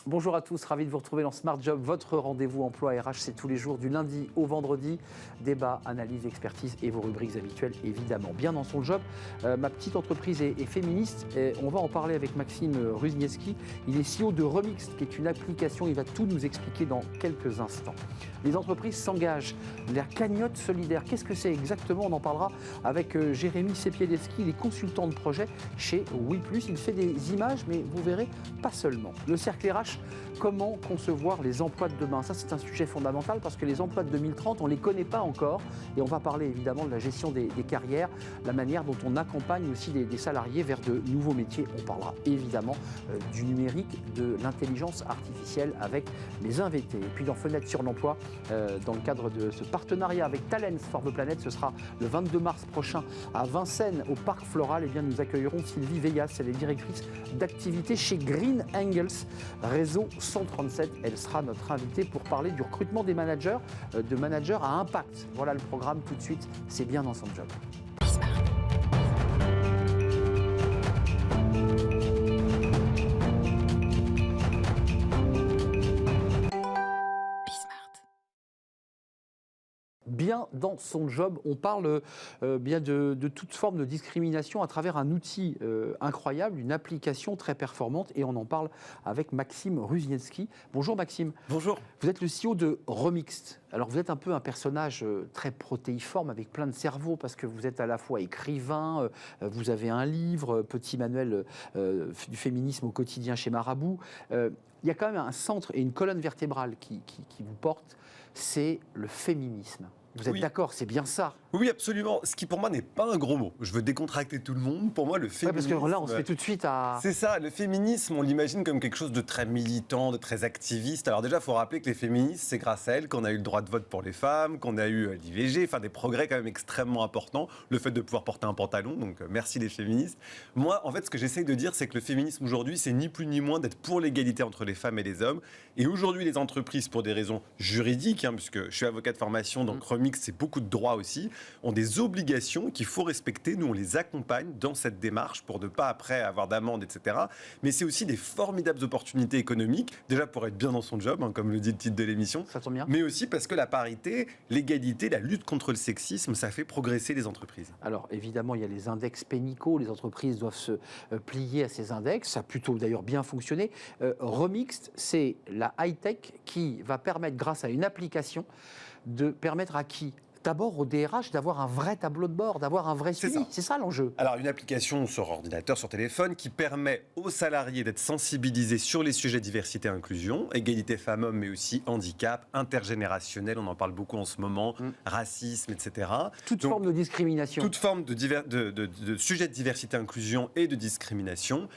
Bonjour à tous, ravi de vous retrouver dans Smart Job. Votre rendez-vous emploi RH, c'est tous les jours du lundi au vendredi. Débat, analyse, expertise et vos rubriques habituelles, évidemment. Bien dans son job, ma petite entreprise est féministe. Et on va en parler avec Maxime Ruzniewski. Il est CEO de Remixed, qui est une application. Il va tout nous expliquer dans quelques instants. Les entreprises s'engagent. La cagnotte solidaire, qu'est-ce que c'est exactement? On en parlera avec Jérémy Sepiedeski, il est consultant de projet chez WePlus. Il fait des images, mais vous verrez, pas seulement. Le cercle RH, comment concevoir les emplois de demain? Ça, c'est un sujet fondamental parce que les emplois de 2030, on ne les connaît pas encore. Et on va parler évidemment de la gestion des carrières, la manière dont on accompagne aussi des salariés vers de nouveaux métiers. On parlera évidemment du numérique, de l'intelligence artificielle avec les invités. Et puis dans Fenêtre sur l'emploi, dans le cadre de ce partenariat avec Talents for the Planet, ce sera le 22 mars prochain à Vincennes, au Parc Floral. Et bien, nous accueillerons Sylvie Veillas, elle est directrice d'activité chez Green Angles, réseau 137. Elle sera notre invitée pour parler du recrutement des managers, de managers à impact. Voilà le programme tout de suite, c'est bien dans son job. Bien dans son job, on parle bien de toute forme de discrimination à travers un outil incroyable, une application très performante, et on en parle avec Maxime Ruzniewski. Bonjour Maxime. Bonjour. Vous êtes le CEO de Remixed. Alors vous êtes un peu un personnage très protéiforme avec plein de cerveaux parce que vous êtes à la fois écrivain, vous avez un livre, petit manuel du féminisme au quotidien chez Marabout. Il y a quand même un centre et une colonne vertébrale qui vous porte, c'est le féminisme. Vous êtes d'accord, c'est bien ça? Oui, absolument. Ce qui pour moi n'est pas un gros mot. Je veux décontracter tout le monde. Pour moi, le féminisme... parce que là, on se fait tout de suite à... C'est ça, le féminisme, on l'imagine comme quelque chose de très militant, de très activiste. Alors déjà, il faut rappeler que les féministes, c'est grâce à elles qu'on a eu le droit de vote pour les femmes, qu'on a eu l'IVG, enfin des progrès quand même extrêmement importants. Le fait de pouvoir porter un pantalon, donc merci les féministes. Moi, en fait, ce que j'essaye de dire, c'est que le féminisme aujourd'hui, c'est ni plus ni moins d'être pour l'égalité entre les femmes et les hommes. Et aujourd'hui, les entreprises, pour des raisons juridiques, puisque je suis avocat de formation, donc Remixed, c'est beaucoup de droits aussi, ont des obligations qu'il faut respecter. Nous, on les accompagne dans cette démarche pour ne pas après avoir d'amende, etc. Mais c'est aussi des formidables opportunités économiques, déjà pour être bien dans son job, comme le dit le titre de l'émission, ça tombe bien. Mais aussi parce que la parité, l'égalité, la lutte contre le sexisme, ça fait progresser les entreprises. Alors évidemment, il y a les index pénicaux, les entreprises doivent se plier à ces index, ça a plutôt d'ailleurs bien fonctionné. Remixed, c'est la high-tech qui va permettre, grâce à une application, de permettre à qui? D'abord au DRH d'avoir un vrai tableau de bord, d'avoir un vrai suivi. C'est ça l'enjeu. Alors une application sur ordinateur, sur téléphone, qui permet aux salariés d'être sensibilisés sur les sujets diversité et inclusion, égalité femmes-hommes, mais aussi handicap, intergénérationnel, on en parle beaucoup en ce moment, racisme, etc. Toute forme de discrimination. Toute forme de sujets de diversité, inclusion et de discrimination.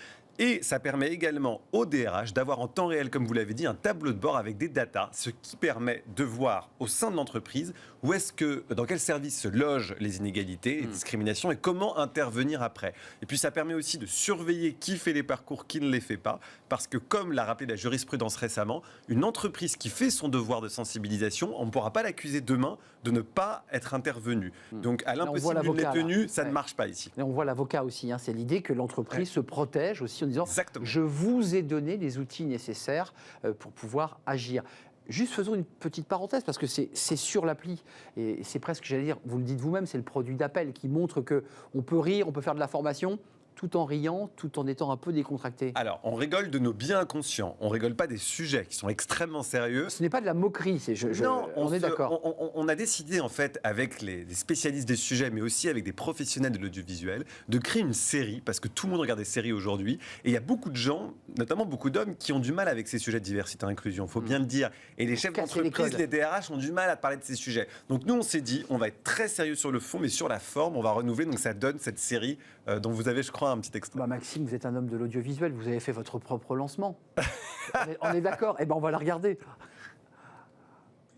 Et ça permet également au DRH d'avoir en temps réel, comme vous l'avez dit, un tableau de bord avec des datas, ce qui permet de voir au sein de l'entreprise dans quel service se logent les inégalités, les discriminations et comment intervenir après. Et puis ça permet aussi de surveiller qui fait les parcours, qui ne les fait pas, parce que comme l'a rappelé la jurisprudence récemment, une entreprise qui fait son devoir de sensibilisation, on ne pourra pas l'accuser demain de ne pas être intervenue. Donc à l'impossible d'une tenue, ça ne marche pas ici. Et on voit l'avocat aussi, c'est l'idée que l'entreprise se protège aussi en disant Exactement. Je vous ai donné les outils nécessaires pour pouvoir agir. Juste faisons une petite parenthèse parce que c'est sur l'appli et c'est presque, j'allais dire, vous le dites vous-même, c'est le produit d'appel qui montre qu'on peut rire, on peut faire de la formation tout en riant, tout en étant un peu décontracté. Alors, on rigole de nos biens inconscients. On rigole pas des sujets qui sont extrêmement sérieux. Ce n'est pas de la moquerie, non, on est d'accord. On a décidé, en fait, avec les spécialistes des sujets, mais aussi avec des professionnels de l'audiovisuel, de créer une série, parce que tout le monde regarde des séries aujourd'hui, et il y a beaucoup de gens, notamment beaucoup d'hommes, qui ont du mal avec ces sujets de diversité et inclusion, il faut bien le dire. Et les chefs d'entreprise, les DRH, ont du mal à parler de ces sujets. Donc nous, on s'est dit, on va être très sérieux sur le fond, mais sur la forme, on va renouveler. Donc ça donne cette série dont vous avez, je crois, un petit extrait. Maxime, vous êtes un homme de l'audiovisuel, vous avez fait votre propre lancement. on est d'accord? Eh bien, on va la regarder.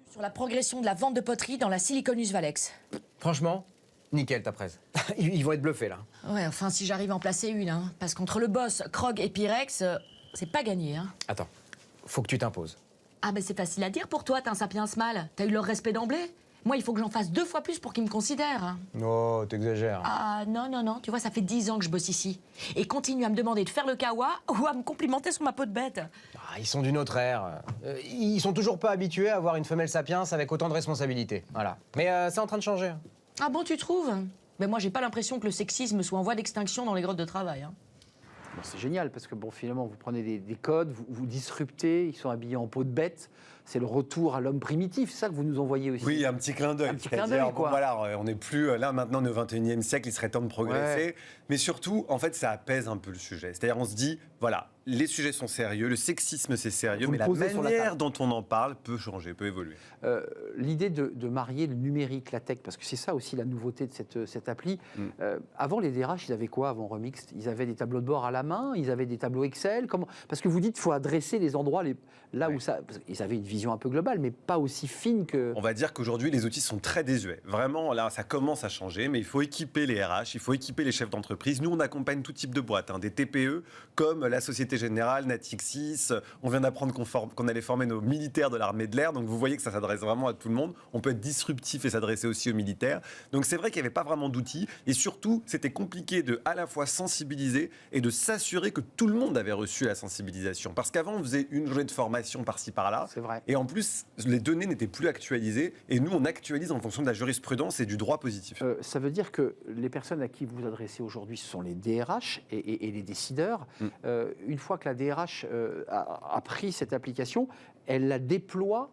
Sur la progression de la vente de poterie dans la Siliconus Valex. Franchement, nickel ta presse. Ils vont être bluffés là. Ouais, enfin si j'arrive à en placer une, parce qu'entre le boss, Krog et Pyrex, c'est pas gagné. Attends, faut que tu t'imposes. Ah mais c'est facile à dire pour toi, t'es un sapiens mâle. T'as eu leur respect d'emblée. Moi, il faut que j'en fasse 2 fois plus pour qu'ils me considèrent. Hein. Oh, t'exagères. Ah non, tu vois, ça fait 10 ans que je bosse ici. Et continue à me demander de faire le kawa ou à me complimenter sur ma peau de bête. Ah, ils sont d'une autre ère. Ils sont toujours pas habitués à avoir une femelle sapiens avec autant de responsabilités. Voilà. Mais c'est en train de changer. Ah bon, tu trouves? Mais moi, j'ai pas l'impression que le sexisme soit en voie d'extinction dans les grottes de travail. Hein. Bon, c'est génial parce que finalement, vous prenez des codes, vous disruptez, ils sont habillés en peau de bête. C'est le retour à l'homme primitif, c'est ça que vous nous envoyez aussi. Oui, un petit clin d'œil. Un petit clin d'œil, quoi. Voilà, on n'est plus là maintenant, on est au 21e siècle, il serait temps de progresser. Ouais. Mais surtout, en fait, ça apaise un peu le sujet. C'est-à-dire, on se dit, voilà, les sujets sont sérieux, le sexisme c'est sérieux, mais la manière dont on en parle peut changer, peut évoluer. L'idée de marier le numérique, la tech, parce que c'est ça aussi la nouveauté de cette appli. Avant, les DRH, ils avaient quoi avant Remix? Ils avaient des tableaux de bord à la main, ils avaient des tableaux Excel. Parce que vous dites qu'il faut adresser les endroits là où ça... Ils avaient une vision un peu globale, mais pas aussi fine que... On va dire qu'aujourd'hui, les outils sont très désuets. Vraiment, là, ça commence à changer, mais il faut équiper les RH, il faut équiper les chefs d'entreprise. Nous, on accompagne tout type de boîtes, des TPE, comme la Société Générale, Natixis. On vient d'apprendre qu'on allait former nos militaires de l'armée de l'air, donc vous voyez que ça s'adresse vraiment à tout le monde. On peut être disruptif et s'adresser aussi aux militaires. Donc c'est vrai qu'il n'y avait pas vraiment d'outils, et surtout, c'était compliqué de à la fois sensibiliser et de s'assurer que tout le monde avait reçu la sensibilisation. Parce qu'avant, on faisait une journée de formation par-ci, par-là. C'est vrai. Et en plus, les données n'étaient plus actualisées. Et nous, on actualise en fonction de la jurisprudence et du droit positif. Ça veut dire que les personnes à qui vous vous adressez aujourd'hui, ce sont les DRH et les décideurs. Une fois que la DRH a pris cette application, elle la déploie.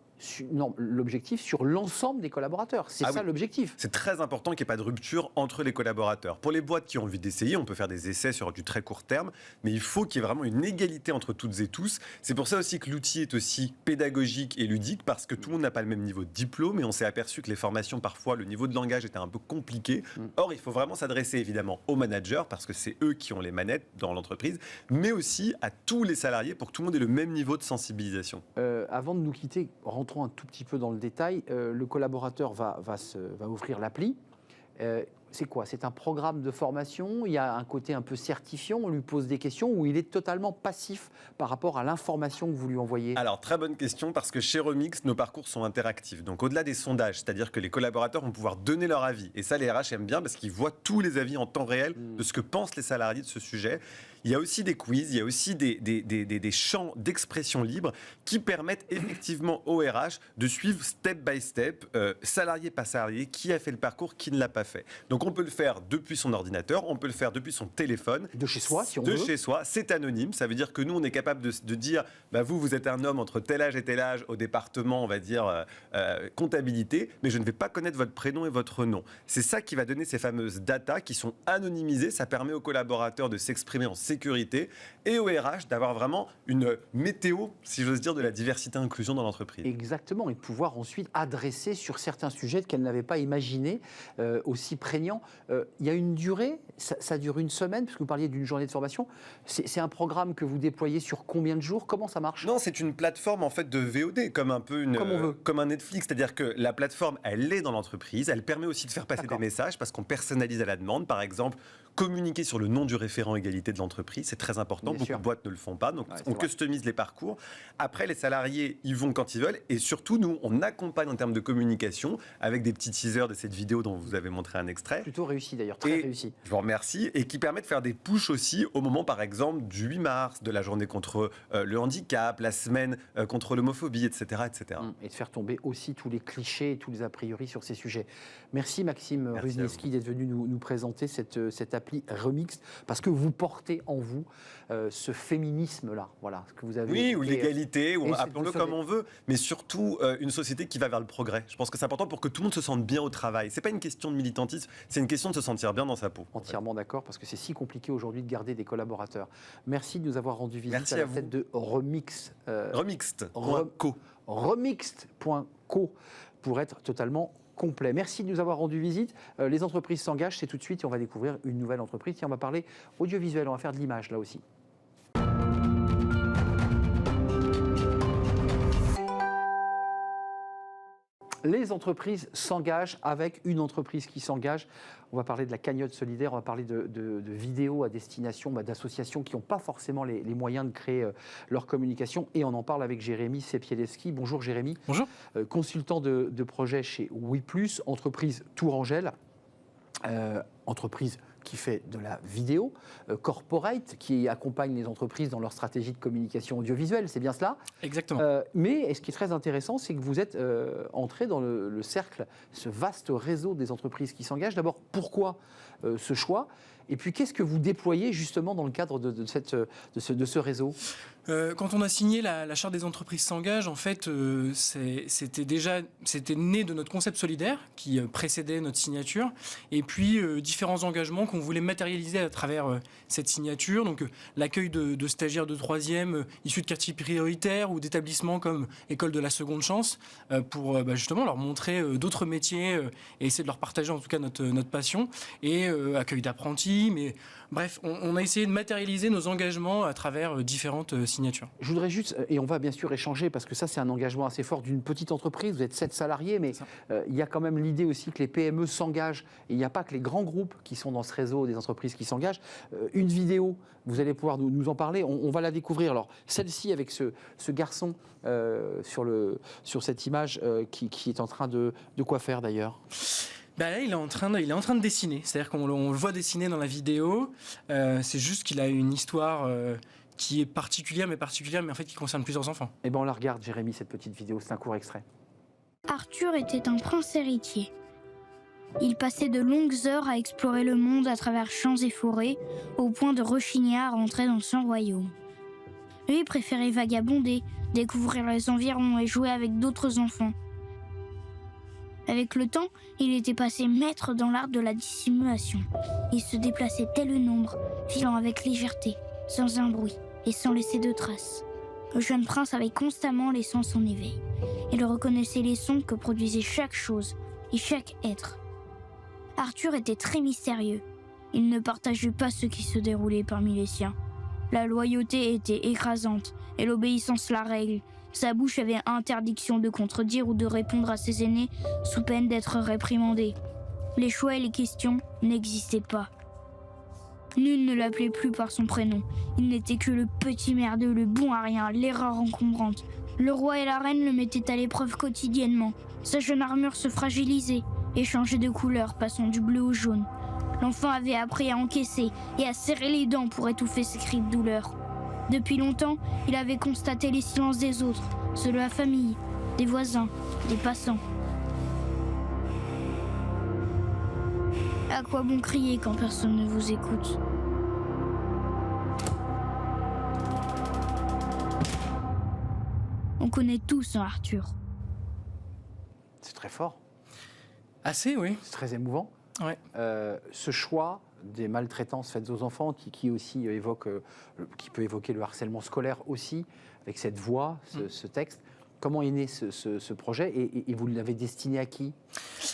L'objectif sur l'ensemble des collaborateurs. C'est ça l'objectif. C'est très important qu'il n'y ait pas de rupture entre les collaborateurs. Pour les boîtes qui ont envie d'essayer, on peut faire des essais sur du très court terme, mais il faut qu'il y ait vraiment une égalité entre toutes et tous. C'est pour ça aussi que l'outil est aussi pédagogique et ludique, parce que tout le monde n'a pas le même niveau de diplôme, et on s'est aperçu que les formations, parfois, le niveau de langage était un peu compliqué. Or, il faut vraiment s'adresser évidemment aux managers, parce que c'est eux qui ont les manettes dans l'entreprise, mais aussi à tous les salariés pour que tout le monde ait le même niveau de sensibilisation. Avant de nous quitter, rentrons un tout petit peu dans le détail. Le collaborateur va ouvrir l'appli. C'est quoi? C'est un programme de formation? Il y a un côté un peu certifiant, on lui pose des questions, ou il est totalement passif par rapport à l'information que vous lui envoyez? Alors, très bonne question, parce que chez Remix, nos parcours sont interactifs. Donc, au-delà des sondages, c'est-à-dire que les collaborateurs vont pouvoir donner leur avis. Et ça, les RH aiment bien, parce qu'ils voient tous les avis en temps réel de ce que pensent les salariés de ce sujet. Il y a aussi des quiz, il y a aussi des champs d'expression libre qui permettent effectivement au RH de suivre step by step, salarié par salarié, qui a fait le parcours, qui ne l'a pas fait. Donc on peut le faire depuis son ordinateur, on peut le faire depuis son téléphone. De chez soi, si on veut. De chez soi, c'est anonyme. Ça veut dire que nous, on est capable de dire, vous êtes un homme entre tel âge et tel âge au département, on va dire, comptabilité, mais je ne vais pas connaître votre prénom et votre nom. C'est ça qui va donner ces fameuses datas qui sont anonymisées. Ça permet aux collaborateurs de s'exprimer en sécurité et au RH d'avoir vraiment une météo, si j'ose dire, de la diversité et inclusion dans l'entreprise. Exactement, et de pouvoir ensuite adresser sur certains sujets qu'elle n'avait pas imaginés, aussi prégnants. Il y a une durée, ça dure une semaine, puisque vous parliez d'une journée de formation. C'est un programme que vous déployez sur combien de jours? Comment ça marche? Non, c'est une plateforme en fait de VOD, comme un peu comme un Netflix. C'est-à-dire que la plateforme, elle est dans l'entreprise, elle permet aussi de faire passer des messages parce qu'on personnalise à la demande. Par exemple, communiquer sur le nom du référent égalité de l'entreprise, c'est très important. Beaucoup de boîtes ne le font pas, donc on customise les parcours. Après, les salariés, ils vont quand ils veulent, et surtout, nous, on accompagne en termes de communication avec des petits teasers de cette vidéo dont vous avez montré un extrait. Plutôt réussi d'ailleurs, très réussi. Je vous remercie, et qui permet de faire des pushs aussi au moment, par exemple, du 8 mars, de la journée contre le handicap, la semaine contre l'homophobie, etc., etc. Et de faire tomber aussi tous les clichés et tous les a priori sur ces sujets. Merci Maxime Ruznicki d'être venu nous présenter cette appli Remix, parce que vous portez en vous ce féminisme-là, voilà, ce que vous avez. Oui, ou l'égalité, ou appelons-le comme on veut, mais surtout une société qui va vers le progrès. Je pense que c'est important pour que tout le monde se sente bien au travail. C'est pas une question de militantisme, c'est une question de se sentir bien dans sa peau. Entièrement d'accord, parce que c'est si compliqué aujourd'hui de garder des collaborateurs. Merci de nous avoir rendu visite à la tête de Remix. Remixed.co. Remixed.co pour être totalement complet. Merci de nous avoir rendu visite. Les entreprises s'engagent, c'est tout de suite et on va découvrir une nouvelle entreprise. Tiens, on va parler audiovisuel, on va faire de l'image là aussi. Les entreprises s'engagent avec une entreprise qui s'engage. On va parler de la cagnotte solidaire, on va parler de vidéos à destination d'associations qui n'ont pas forcément les moyens de créer leur communication. Et on en parle avec Jérémy Sepielewski. Bonjour Jérémy. Bonjour. Consultant de projet chez WePlus, entreprise Tourangelle, entreprise qui fait de la vidéo, corporate, qui accompagne les entreprises dans leur stratégie de communication audiovisuelle, c'est bien cela ? Exactement. Mais ce qui est très intéressant, c'est que vous êtes entré dans le cercle, ce vaste réseau des entreprises qui s'engagent. D'abord, pourquoi ce choix ? Et puis, qu'est-ce que vous déployez justement dans le cadre de ce réseau ? Quand on a signé la charte des entreprises s'engagent, en fait, c'était né de notre concept solidaire qui précédait notre signature, et puis différents engagements qu'on voulait matérialiser à travers cette signature. Donc l'accueil de stagiaires de 3e issus de quartiers prioritaires ou d'établissements comme École de la Seconde Chance pour justement leur montrer d'autres métiers et essayer de leur partager en tout cas notre passion, et accueil d'apprentis. Mais bref, on a essayé de matérialiser nos engagements à travers différentes signature. Je voudrais juste, et on va bien sûr échanger, parce que ça c'est un engagement assez fort d'une petite entreprise, vous êtes 7 salariés, mais il y a quand même l'idée aussi que les PME s'engagent, et il n'y a pas que les grands groupes qui sont dans ce réseau des entreprises qui s'engagent. Une vidéo, vous allez pouvoir nous en parler, on va la découvrir. Alors celle-ci avec ce garçon sur cette image qui est en train de quoi faire d'ailleurs ? Là, il est en train de dessiner, c'est-à-dire qu'on le voit dessiner dans la vidéo, c'est juste qu'il a une histoire qui est particulière, mais en fait qui concerne plusieurs enfants. Eh bien on la regarde, Jérémy, cette petite vidéo, c'est un court extrait. Arthur était un prince héritier. Il passait de longues heures à explorer le monde à travers champs et forêts, au point de rechigner à rentrer dans son royaume. Lui préférait vagabonder, découvrir les environs et jouer avec d'autres enfants. Avec le temps, il était passé maître dans l'art de la dissimulation. Il se déplaçait tel une ombre, filant avec légèreté, sans un bruit et sans laisser de traces. Le jeune prince avait constamment les sens en éveil. Il reconnaissait les sons que produisait chaque chose et chaque être. Arthur était très mystérieux. Il ne partageait pas ce qui se déroulait parmi les siens. La loyauté était écrasante et l'obéissance la règle. Sa bouche avait interdiction de contredire ou de répondre à ses aînés sous peine d'être réprimandé. Les choix et les questions n'existaient pas. Nul ne l'appelait plus par son prénom. Il n'était que le petit merdeux, le bon à rien, l'erreur encombrante. Le roi et la reine le mettaient à l'épreuve quotidiennement. Sa jeune armure se fragilisait et changeait de couleur, passant du bleu au jaune. L'enfant avait appris à encaisser et à serrer les dents pour étouffer ses cris de douleur. Depuis longtemps, il avait constaté les silences des autres, ceux de la famille, des voisins, des passants. À quoi bon crier quand personne ne vous écoute ? On connaît tous un Arthur. C'est très fort, Assez, oui. c'est très émouvant. Ouais. Ce choix des maltraitances faites aux enfants, qui aussi qui peut évoquer le harcèlement scolaire aussi, avec cette voix, ce texte. Comment est né ce projet et vous l'avez destiné à qui ?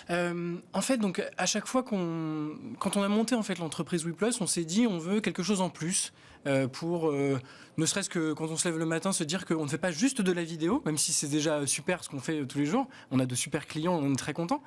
En fait, donc à chaque fois quand on a monté en fait l'entreprise WePlus, on s'est dit on veut quelque chose en plus pour ne serait-ce que quand on se lève le matin se dire qu'on ne fait pas juste de la vidéo, même si c'est déjà super ce qu'on fait tous les jours. On a de super clients, on est très contents.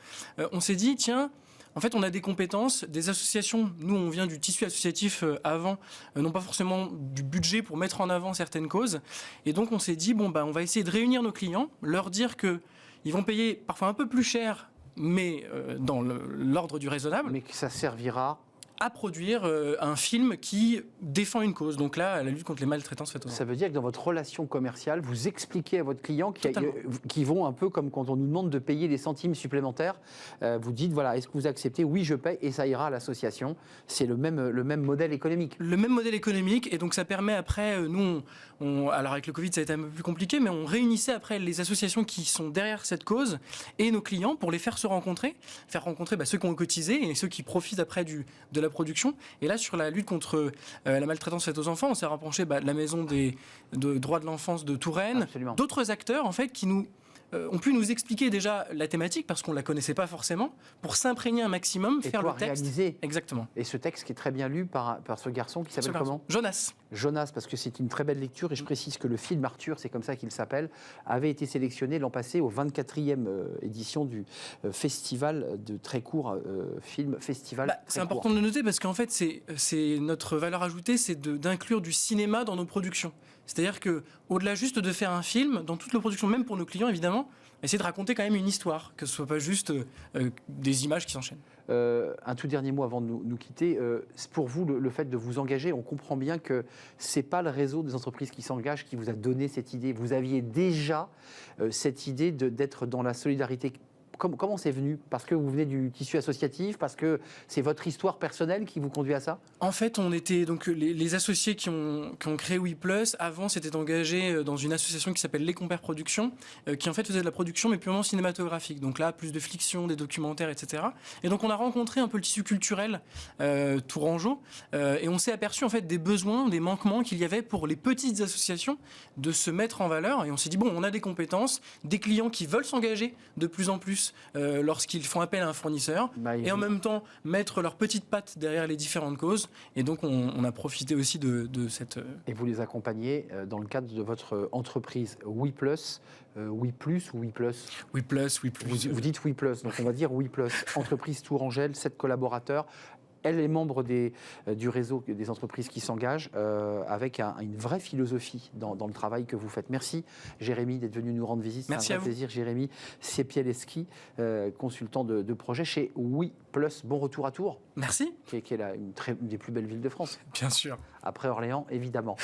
On s'est dit tiens. En fait, on a des compétences, des associations. Nous, on vient du tissu associatif avant, non pas forcément du budget pour mettre en avant certaines causes. Et donc, on s'est dit, on va essayer de réunir nos clients, leur dire qu'ils vont payer parfois un peu plus cher, mais dans l'ordre du raisonnable. Mais que ça servira à produire un film qui défend une cause. Donc là, la lutte contre les maltraitances faites aux enfants. Ça veut dire que dans votre relation commerciale, vous expliquez à votre client qui vont un peu comme quand on nous demande de payer des centimes supplémentaires. Vous dites, voilà, est-ce que vous acceptez ? Oui, je paye et ça ira à l'association. C'est le même modèle économique. Le même modèle économique. Et donc ça permet après, nous, alors avec le Covid, ça a été un peu plus compliqué, mais on réunissait après les associations qui sont derrière cette cause et nos clients pour les faire se rencontrer, faire rencontrer ceux qui ont cotisé et ceux qui profitent après de la production. Et là, sur la lutte contre la maltraitance faite aux enfants, on s'est rapproché de la maison de droits de l'enfance de Touraine, Absolument. d'autres acteurs en fait qui nous ont pu nous expliquer déjà la thématique, parce qu'on ne la connaissait pas forcément, pour s'imprégner un maximum, Et faire le pouvoir texte. réaliser. Exactement. Et ce texte qui est très bien lu par ce garçon qui s'appelle comment ? Jonas. Jonas, parce que c'est une très belle lecture, et je précise que le film Arthur, c'est comme ça qu'il s'appelle, avait été sélectionné l'an passé au 24e édition du festival de très court film, festival très C'est court. important de le noter parce qu'en fait, c'est notre valeur ajoutée, c'est d'inclure du cinéma dans nos productions. C'est-à-dire que, au-delà juste de faire un film, dans toute nos productions, même pour nos clients évidemment, essayer de raconter quand même une histoire, que ce soit pas juste des images qui s'enchaînent. Un tout dernier mot avant de nous quitter. C'est pour vous, le fait de vous engager, on comprend bien que ce n'est pas le réseau des entreprises qui s'engagent qui vous a donné cette idée. Vous aviez déjà cette idée d'être dans la solidarité. Comment c'est venu ? Parce que vous venez du tissu associatif ? Parce que c'est votre histoire personnelle qui vous conduit à ça ? En fait, on était donc les associés qui ont créé WePlus. Avant, s'étaient engagés dans une association qui s'appelle Les Compères Productions, qui en fait faisait de la production mais purement cinématographique. Donc là, plus de fiction, des documentaires, etc. Et donc on a rencontré un peu le tissu culturel tourangeau et on s'est aperçu en fait des besoins, des manquements qu'il y avait pour les petites associations de se mettre en valeur. Et on s'est dit bon, on a des compétences, des clients qui veulent s'engager de plus en plus lorsqu'ils font appel à un fournisseur, et en même temps mettre leurs petites pattes derrière les différentes causes. Et donc on a profité aussi de cette... Et vous les accompagnez dans le cadre de votre entreprise WePlus, WePlus ou WePlus ? WePlus. Vous dites WePlus, donc on va dire WePlus, entreprise Tourangelle, 7 collaborateurs. Elle est membre du réseau des entreprises qui s'engagent avec une vraie philosophie dans le travail que vous faites. Merci Jérémy d'être venu nous rendre visite. Merci C'est un à vrai vous. plaisir. Jérémy Siepielski, consultant de projet chez WePlus. Bon retour à Tours, Merci. qui est une des plus belles villes de France. Bien sûr. Après Orléans, évidemment.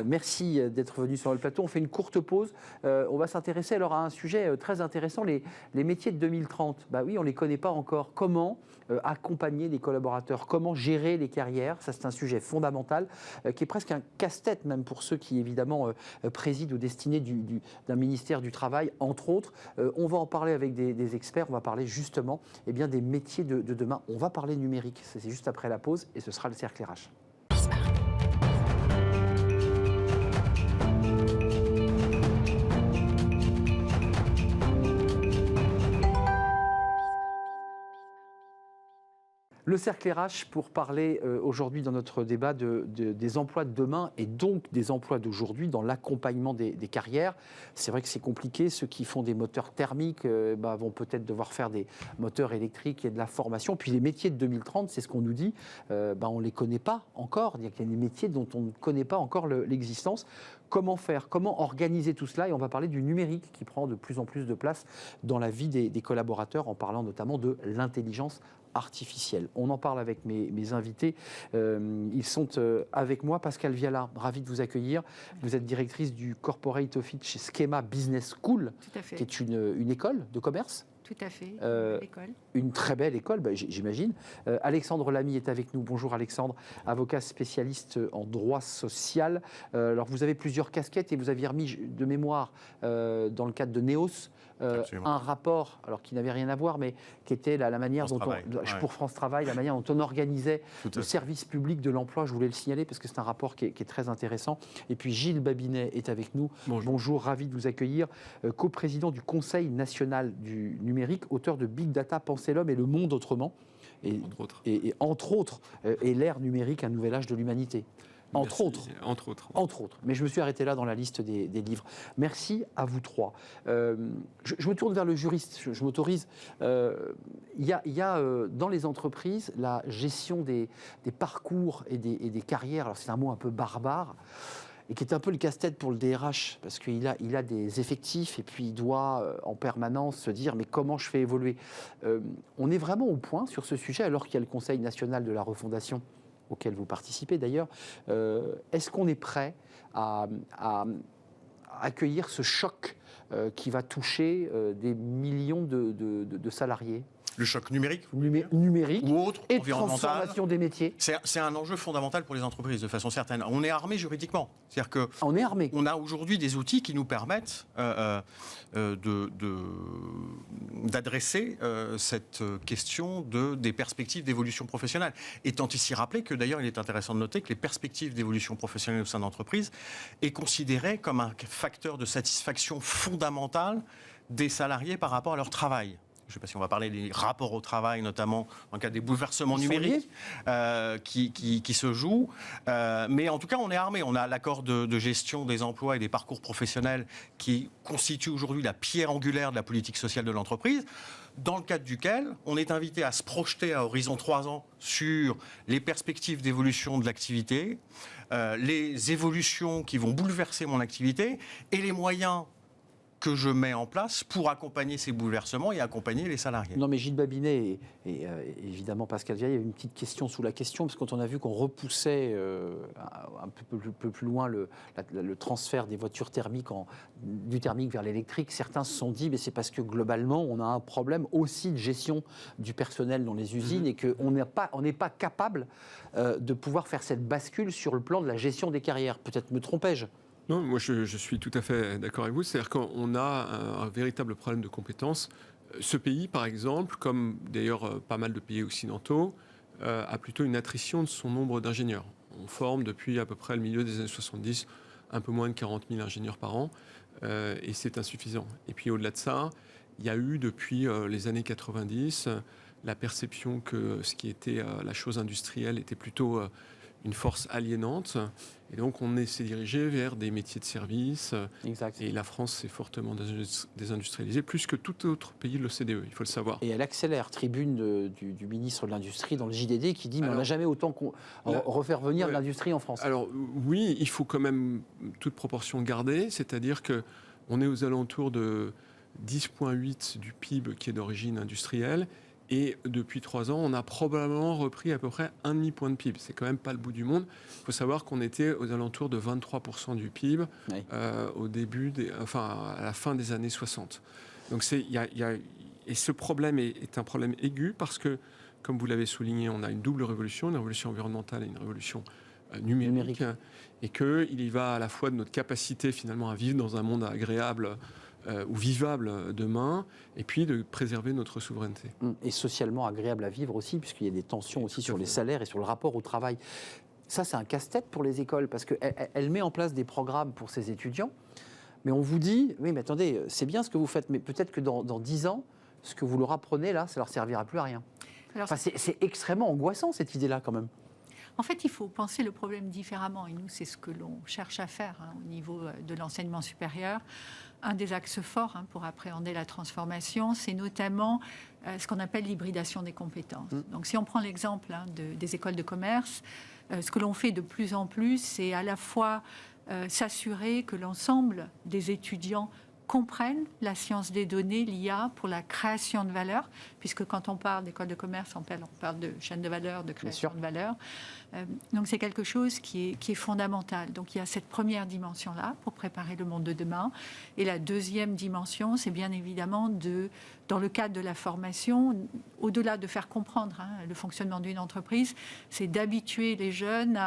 Merci d'être venu sur le plateau. On fait une courte pause. On va s'intéresser alors à un sujet très intéressant, les métiers de 2030. Bah oui, on ne les connaît pas encore. Comment accompagner les collaborateurs ? Comment gérer les carrières ? Ça, c'est un sujet fondamental qui est presque un casse-tête, même pour ceux qui, évidemment, président aux destinées d'un ministère du Travail, entre autres. On va en parler avec des experts. On va parler justement des métiers de demain. On va parler numérique. C'est juste après la pause et ce sera le cercle RH. Le cercle RH pour parler aujourd'hui dans notre débat des emplois de demain et donc des emplois d'aujourd'hui dans l'accompagnement des carrières. C'est vrai que c'est compliqué. Ceux qui font des moteurs thermiques vont peut-être devoir faire des moteurs électriques et de la formation. Puis les métiers de 2030, c'est ce qu'on nous dit, on ne les connaît pas encore. Il y a des métiers dont on ne connaît pas encore l'existence. Comment faire ? Comment organiser tout cela ? Et on va parler du numérique qui prend de plus en plus de place dans la vie des collaborateurs en parlant notamment de l'intelligence artificielle. On en parle avec mes invités. Ils sont avec moi. Pascal Viala, ravi de vous accueillir. Vous êtes directrice du Corporate Office chez Schema Business School, qui est une école de commerce. Tout à fait, l'école. Une très belle école, j'imagine. Alexandre Lamy est avec nous. Bonjour Alexandre, avocat spécialiste en droit social. Alors vous avez plusieurs casquettes et vous aviez remis de mémoire dans le cadre de NEOS un rapport, alors qui n'avait rien à voir, mais qui était la manière pour France Travail, la manière dont on organisait le service public de l'emploi. Je voulais le signaler parce que c'est un rapport qui est très intéressant. Et puis Gilles Babinet est avec nous. Bonjour, ravi de vous accueillir. Coprésident du Conseil national du numérique, auteur de Big Data, Penser l'homme et le monde autrement. Entre autres, et l'ère numérique, un nouvel âge de l'humanité. Entre autres. Mais je me suis arrêté là dans la liste des livres. Merci à vous trois. Je me tourne vers le juriste, je m'autorise. Il y a dans les entreprises la gestion des parcours et des carrières. Alors c'est un mot un peu barbare et qui est un peu le casse-tête pour le DRH, parce qu'il a des effectifs et puis il doit en permanence se dire mais comment je fais évoluer. On est vraiment au point sur ce sujet alors qu'il y a le Conseil national de la refondation auquel vous participez d'ailleurs. Est-ce qu'on est prêt à accueillir ce choc qui va toucher des millions de salariés ? Le choc numérique numérique ou autre, et environnemental. Transformation des métiers. C'est un enjeu fondamental pour les entreprises, de façon certaine. On est armé juridiquement. C'est-à-dire que on est armé. On a aujourd'hui des outils qui nous permettent d'adresser cette question des perspectives d'évolution professionnelle. Étant ici rappelé que, d'ailleurs, il est intéressant de noter que les perspectives d'évolution professionnelle au sein d'entreprise est considéré comme un facteur de satisfaction fondamental des salariés par rapport à leur travail. Je ne sais pas si on va parler des rapports au travail, notamment dans le cas des bouleversements numériques qui se jouent. Mais en tout cas, on est armé. On a l'accord de gestion des emplois et des parcours professionnels qui constitue aujourd'hui la pierre angulaire de la politique sociale de l'entreprise, dans le cadre duquel on est invité à se projeter à horizon 3 ans sur les perspectives d'évolution de l'activité, les évolutions qui vont bouleverser mon activité et les moyens que je mets en place pour accompagner ces bouleversements et accompagner les salariés. Non, mais Gilles Babinet et évidemment Pascal Vial, il y a une petite question sous la question, parce que quand on a vu qu'on repoussait un peu plus loin le transfert des voitures thermiques du thermique vers l'électrique, certains se sont dit, mais c'est parce que globalement, on a un problème aussi de gestion du personnel dans les usines et qu'on n'est pas capable de pouvoir faire cette bascule sur le plan de la gestion des carrières. Peut-être me trompais-je? Non, moi je suis tout à fait d'accord avec vous. C'est-à-dire qu'on a un véritable problème de compétences. Ce pays, par exemple, comme d'ailleurs pas mal de pays occidentaux, a plutôt une attrition de son nombre d'ingénieurs. On forme depuis à peu près le milieu des années 70 un peu moins de 40 000 ingénieurs par an, et c'est insuffisant. Et puis au-delà de ça, il y a eu depuis les années 90 la perception que ce qui était la chose industrielle était plutôt une force aliénante. Et donc, on s'est dirigé vers des métiers de service. Exact. Et la France s'est fortement désindustrialisée, plus que tout autre pays de l'OCDE, il faut le savoir. Et elle accélère. Tribune du ministre de l'Industrie dans le JDD qui dit mais on n'a jamais autant refaire venir l'industrie en France. Alors, oui, il faut quand même toute proportion garder. C'est-à-dire qu'on est aux alentours de 10,8 du PIB qui est d'origine industrielle. Et depuis 3 ans, on a probablement repris à peu près 1,5 point de PIB. C'est quand même pas le bout du monde. Il faut savoir qu'on était aux alentours de 23% du PIB au début, à la fin des années 60. Donc et ce problème est un problème aigu parce que, comme vous l'avez souligné, on a une double révolution, une révolution environnementale et une révolution numérique. Et qu'il y va à la fois de notre capacité finalement à vivre dans un monde agréable ou vivable demain, et puis de préserver notre souveraineté. Et socialement agréable à vivre aussi, puisqu'il y a des tensions aussi sur les salaires et sur le rapport au travail. Ça, c'est un casse-tête pour les écoles, parce qu'elle met en place des programmes pour ses étudiants, mais on vous dit, oui, mais attendez, c'est bien ce que vous faites, mais peut-être que dans 10 ans, ce que vous leur apprenez là, ça leur servira plus à rien. Alors, c'est extrêmement angoissant, cette idée-là, quand même. En fait, il faut penser le problème différemment. Et nous, c'est ce que l'on cherche à faire au niveau de l'enseignement supérieur. Un des axes forts pour appréhender la transformation, c'est notamment ce qu'on appelle l'hybridation des compétences. Donc, si on prend l'exemple des écoles de commerce, ce que l'on fait de plus en plus, c'est à la fois s'assurer que l'ensemble des étudiants comprennent la science des données, l'IA, pour la création de valeur, puisque quand on parle d'école de commerce, on parle de chaîne de valeur, de création de valeur. Donc c'est quelque chose qui est fondamental. Donc il y a cette première dimension-là pour préparer le monde de demain. Et la deuxième dimension, c'est bien évidemment dans le cadre de la formation, au-delà de faire comprendre le fonctionnement d'une entreprise, c'est d'habituer les jeunes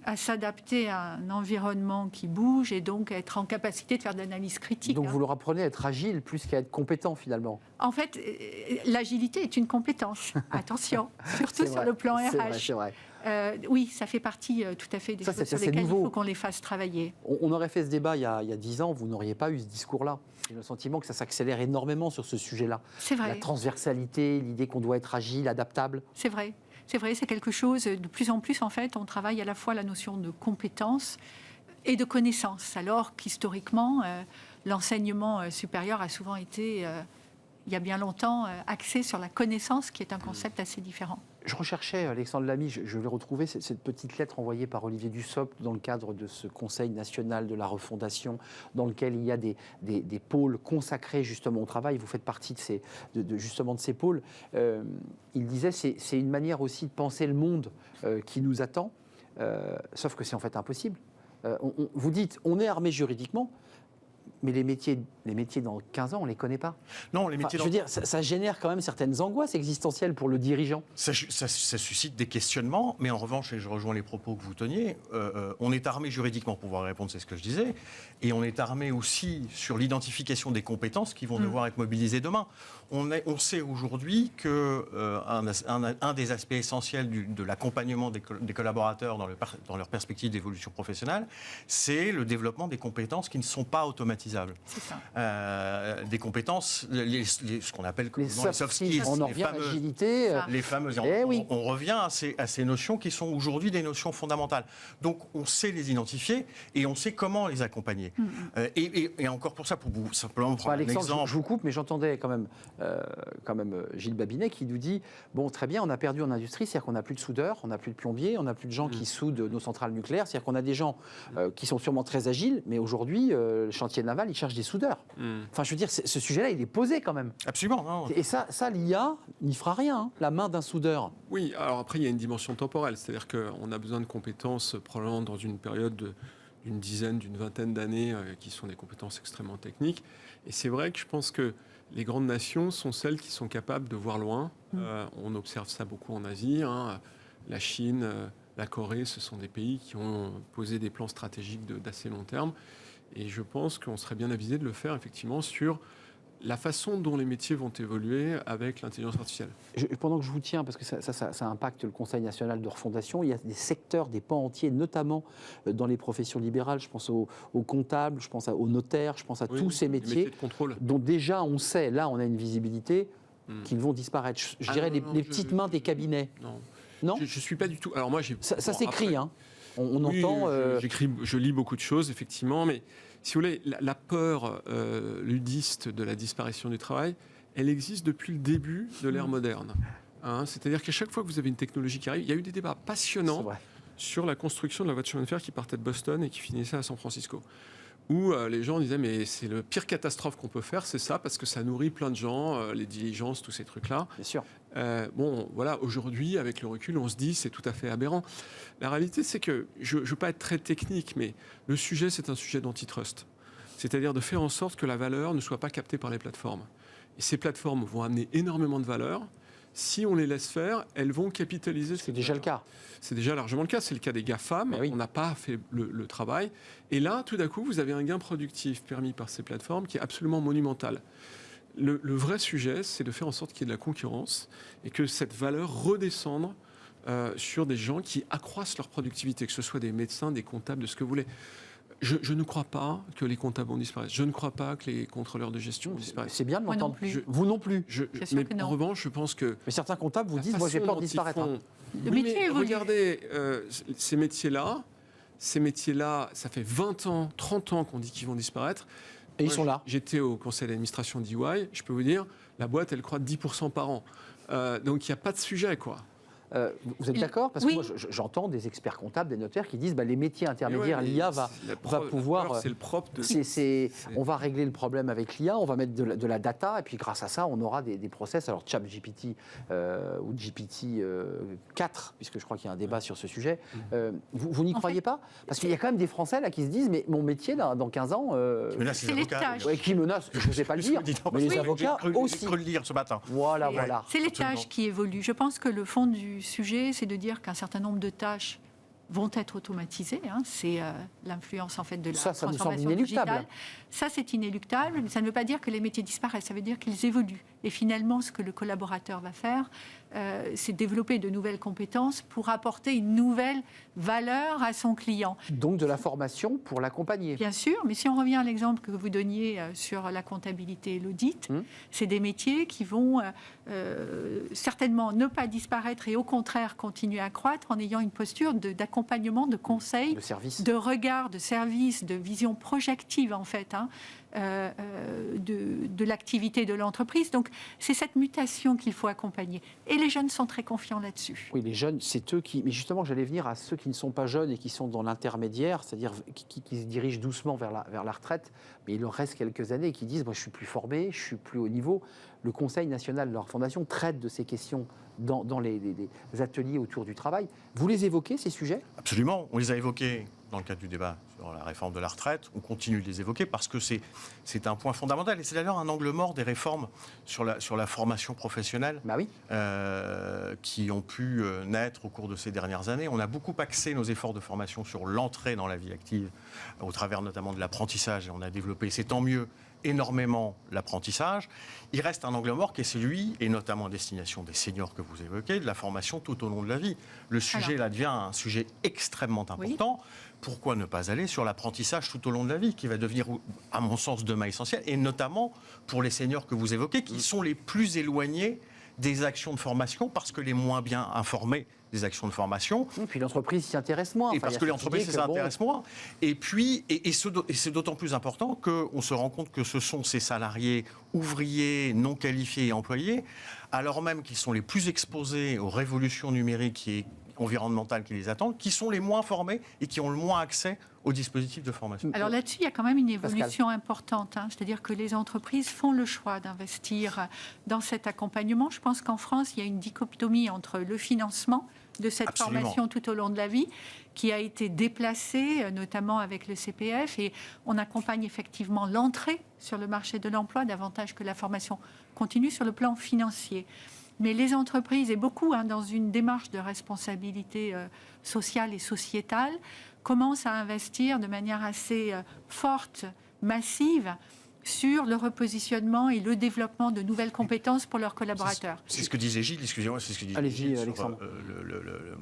à s'adapter à un environnement qui bouge et donc à être en capacité de faire de l'analyse critique. Donc vous leur apprenez à être agile plus qu'à être compétent finalement. En fait, l'agilité est une compétence. Attention, surtout sur le plan RH. C'est vrai. Oui, ça fait partie tout à fait des choses sur lesquelles il faut qu'on les fasse travailler. On aurait fait ce débat il y a 10 ans, vous n'auriez pas eu ce discours-là. J'ai le sentiment que ça s'accélère énormément sur ce sujet-là. C'est vrai. La transversalité, l'idée qu'on doit être agile, adaptable. C'est vrai. C'est vrai, c'est quelque chose, de plus en plus, en fait, on travaille à la fois la notion de compétence et de connaissance, alors qu'historiquement, l'enseignement supérieur a souvent été, il y a bien longtemps, axé sur la connaissance, qui est un concept assez différent. Je recherchais, Alexandre Lamy, je vais retrouver cette petite lettre envoyée par Olivier Dussopt dans le cadre de ce Conseil national de la refondation, dans lequel il y a des pôles consacrés justement au travail. Vous faites partie de ces pôles. Il disait c'est une manière aussi de penser le monde qui nous attend, sauf que c'est en fait impossible. Vous dites, on est armé juridiquement, mais les métiers dans 15 ans, on ne les connaît pas. Non, les métiers je veux dire, ça génère quand même certaines angoisses existentielles pour le dirigeant. Ça suscite des questionnements, mais en revanche, et je rejoins les propos que vous teniez, on est armé juridiquement pour pouvoir répondre, c'est ce que je disais, et on est armé aussi sur l'identification des compétences qui vont devoir être mobilisées demain. On sait aujourd'hui qu'un des aspects essentiels de l'accompagnement des collaborateurs dans leur perspective d'évolution professionnelle, c'est le développement des compétences qui ne sont pas automatisées démocratisables. C'est ça. Des compétences, ce qu'on appelle Les soft skills, on en revient à l'agilité. Les fameuses. On revient à ces notions qui sont aujourd'hui des notions fondamentales. Donc, on sait les identifier et on sait comment les accompagner. Et encore pour ça, pour vous simplement prendre un Alexandre, exemple. je vous coupe, mais j'entendais quand même Gilles Babinet qui nous dit bon, très bien, on a perdu en industrie, c'est-à-dire qu'on n'a plus de soudeurs, on n'a plus de plombiers, on n'a plus de gens qui soudent nos centrales nucléaires, c'est-à-dire qu'on a des gens qui sont sûrement très agiles, mais aujourd'hui, le chantier naval, il cherche des soudeurs. Enfin, je veux dire, ce sujet-là, il est posé quand même. Absolument. Non. Et ça l'IA n'y fera rien, hein, la main d'un soudeur. Oui, alors après, il y a une dimension temporelle, c'est-à-dire qu'on a besoin de compétences probablement dans une période d'une dizaine, d'une vingtaine d'années, qui sont des compétences extrêmement techniques. Et c'est vrai que je pense que les grandes nations sont celles qui sont capables de voir loin. On observe ça beaucoup en Asie. Hein. La Chine, la Corée, ce sont des pays qui ont posé des plans stratégiques d'assez long terme. Et je pense qu'on serait bien avisé de le faire effectivement sur la façon dont les métiers vont évoluer avec l'intelligence artificielle. Pendant que je vous tiens, parce que ça impacte le Conseil national de refondation, il y a des secteurs, des pans entiers, notamment dans les professions libérales, je pense aux comptables, je pense aux notaires, je pense à tous ces métiers de contrôle. dont déjà on sait, là on a une visibilité, qu'ils vont disparaître. Je dirais les petites mains des cabinets. Non. Je ne suis pas du tout... Alors moi, ça s'écrit, hein. On oui, entend... je lis beaucoup de choses, effectivement, mais si vous voulez, la peur ludiste de la disparition du travail, elle existe depuis le début de l'ère moderne. Hein, c'est-à-dire qu'à chaque fois que vous avez une technologie qui arrive, il y a eu des débats passionnants sur la construction de la voie de chemin de fer qui partait de Boston et qui finissait à San Francisco. Où les gens disaient mais c'est le pire catastrophe qu'on peut faire, c'est ça, parce que ça nourrit plein de gens, les diligences, tous ces trucs-là. Bien sûr. Bon, voilà, aujourd'hui, avec le recul, on se dit c'est tout à fait aberrant. La réalité, c'est que, je ne veux pas être très technique, mais le sujet, c'est un sujet d'antitrust. C'est-à-dire de faire en sorte que la valeur ne soit pas captée par les plateformes. Et ces plateformes vont amener énormément de valeur. Si on les laisse faire, elles vont capitaliser. C'est déjà le cas. C'est déjà largement le cas. C'est le cas des GAFAM. On n'a pas fait le travail. Et là, tout d'un coup, vous avez un gain productif permis par ces plateformes qui est absolument monumental. Le vrai sujet, c'est de faire en sorte qu'il y ait de la concurrence et que cette valeur redescende sur des gens qui accroissent leur productivité, que ce soit des médecins, des comptables, de ce que vous voulez. Je ne crois pas que les comptables vont disparaître. Je ne crois pas que les contrôleurs de gestion vont disparaître. C'est bien de l'entendre. Vous non plus. Mais en revanche, je pense que... Mais certains comptables vous disent, moi j'ai peur de disparaître. Regardez, ces métiers-là, ça fait 20 ans, 30 ans qu'on dit qu'ils vont disparaître. Et ils sont là. J'étais au conseil d'administration d'EY, je peux vous dire, la boîte, elle croît de 10% par an. Donc il n'y a pas de sujet, quoi. Vous êtes d'accord? Parce que moi, j'entends des experts comptables, des notaires qui disent les métiers intermédiaires, l'IA va pouvoir... C'est le propre de... On va régler le problème avec l'IA, on va mettre de la data, et puis grâce à ça, on aura des process. Alors, ChatGPT ou GPT 4, puisque je crois qu'il y a un débat sur ce sujet, vous n'y croyez pas? Parce qu'il y a quand même des Français là, qui se disent mais mon métier, dans 15 ans... c'est les tâches. Qui menacent, je ne sais pas le dire, mais les avocats aussi. J'ai cru le lire ce matin. Voilà. C'est les tâches qui évoluent. Je pense que le fond du sujet, c'est de dire qu'un certain nombre de tâches vont être automatisées. Hein. C'est l'influence en fait de la transformation nous semble inéluctable. digitale. Ça, c'est inéluctable, mais ça ne veut pas dire que les métiers disparaissent. Ça veut dire qu'ils évoluent. Et finalement, ce que le collaborateur va faire, c'est développer de nouvelles compétences pour apporter une nouvelle valeur à son client. Donc de la formation pour l'accompagner. Bien sûr, mais si on revient à l'exemple que vous donniez sur la comptabilité et l'audit, c'est des métiers qui vont certainement ne pas disparaître et au contraire continuer à croître en ayant une posture d'accompagnement, de conseil, de service, de regard, de service, de vision projective en fait. De l'activité de l'entreprise. Donc, c'est cette mutation qu'il faut accompagner. Et les jeunes sont très confiants là-dessus. Oui, les jeunes, c'est eux qui... Mais justement, j'allais venir à ceux qui ne sont pas jeunes et qui sont dans l'intermédiaire, c'est-à-dire qui se dirigent doucement vers la retraite, mais il leur reste quelques années et qui disent, moi, je suis plus formé, je suis plus haut niveau. Le Conseil national de leur fondation traite de ces questions dans les ateliers autour du travail. Vous les évoquez, ces sujets? Absolument. On les a évoqués dans le cadre du débat sur la réforme de la retraite. On continue de les évoquer parce que c'est un point fondamental. Et c'est d'ailleurs un angle mort des réformes sur la formation professionnelle qui ont pu naître au cours de ces dernières années. On a beaucoup axé nos efforts de formation sur l'entrée dans la vie active, au travers notamment de l'apprentissage. Et on a développé, c'est tant mieux, énormément l'apprentissage. Il reste un angle mort qui est celui, et notamment à destination des seniors que vous évoquez, de la formation tout au long de la vie. Le sujet là devient un sujet extrêmement important. Pourquoi ne pas aller sur l'apprentissage tout au long de la vie, qui va devenir, à mon sens, demain essentiel, et notamment pour les seniors que vous évoquez, qui sont les plus éloignés des actions de formation, parce que les moins bien informés des actions de formation. Et puis l'entreprise s'y intéresse moins. Et parce que l'entreprise s'intéresse moins. Et puis, et c'est d'autant plus important qu'on se rend compte que ce sont ces salariés ouvriers, non qualifiés et employés, alors même qu'ils sont les plus exposés aux révolutions numériques et environnementales qui les attendent, qui sont les moins formés et qui ont le moins accès aux dispositifs de formation. Alors là-dessus, il y a quand même une évolution importante. C'est-à-dire que les entreprises font le choix d'investir dans cet accompagnement. Je pense qu'en France, il y a une dichotomie entre le financement de cette formation tout au long de la vie, qui a été déplacée, notamment avec le CPF, et on accompagne effectivement l'entrée sur le marché de l'emploi davantage que la formation continue sur le plan financier. Mais les entreprises, et beaucoup dans une démarche de responsabilité sociale et sociétale, commencent à investir de manière assez forte, massive, sur le repositionnement et le développement de nouvelles compétences pour leurs collaborateurs. C'est ce que disait Gilles, excusez-moi, c'est ce que disait Allez-y, Gilles Alexandre. sur